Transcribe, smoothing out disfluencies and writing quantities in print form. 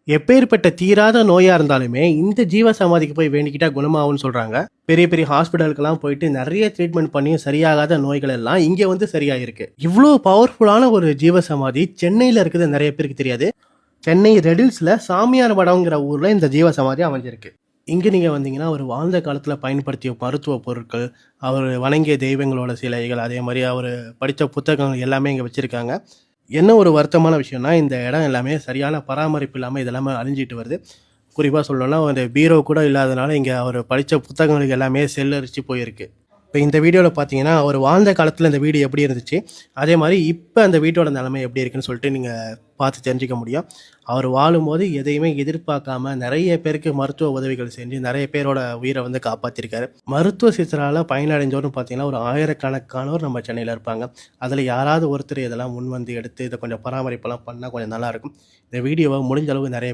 எப்பேர்ப்பட்ட தீராத நோயா இருந்தாலுமே, இந்த ஜீவ சமாதிக்கு போய் வேண்டிக்கிட்டா குணமாகும்னு சொல்றாங்க. பெரிய பெரிய ஹாஸ்பிட்டலுக்கெல்லாம் போயிட்டு நெறைய ட்ரீட்மெண்ட் பண்ணியும் சரியாகாத நோய்கள் எல்லாம் இங்க வந்து சரியாயிருக்கு. இவ்ளோ பவர்ஃபுல்லான ஒரு ஜீவ சமாதி சென்னையில இருக்குது நெறைய பேருக்கு தெரியாது. சென்னை ரெடில்ஸ்ல சாமியார் மடம்ங்கிற ஊர்ல இந்த ஜீவ சமாதி அமைஞ்சிருக்கு. இங்க நீங்க வந்தீங்கன்னா, அவர் வாழ்ந்த காலத்துல பயன்படுத்திய மருத்துவ பொருட்கள், அவர் வணங்கிய தெய்வங்களோட சிலைகள், அதே மாரி அவரு படிச்ச புத்தகங்கள் எல்லாமே இங்க வச்சிருக்காங்க. என்ன ஒரு வருத்தமான விஷயம்னா, இந்த இடம் எல்லாமே சரியான பராமரிப்பு இல்லாம இது எல்லாமே அழிஞ்சிட்டு வருது. குறிப்பா சொல்லணும்னா, அந்த பீரோ கூட இல்லாதனால இங்க அவரு படிச்ச புத்தகங்களுக்கு எல்லாமே செல்லரிச்சு போயிருக்கு. இப்ப இந்த வீடியோல பார்த்தீங்கன்னா, அவரு வாழ்ந்த காலத்துல இந்த வீடு எப்படி இருந்துச்சு, அதே மாரி இப்ப அந்த வீட்டோட நிலைமை எப்படி இருக்குன்னு சொல்லிட்டு நீங்க பார்த்து தெரிஞ்சுக்க முடியும். அவர் வாழும்போது எதையுமே எதிர்பார்க்காம நெறைய பேருக்கு மருத்துவ உதவிகள் செஞ்சு நெறைய பேரோட உயிர வந்து காப்பாத்தியிருக்காரு. மருத்துவ சிகிச்சையால பயனடைஞ்சோர்ன்னு பார்த்தீங்கன்னா, ஒரு ஆயிரக்கணக்கானோர் நம்ம சென்னையில இருப்பாங்க. அதுல யாராவது ஒருத்தர் இதெல்லாம் முன்வந்து எடுத்து இத கொஞ்சம் பராமரிப்பெல்லாம் பண்ணா கொஞ்சம் நல்லாயிருக்கும். இந்த வீடியோவ முடிஞ்ச அளவு நெறைய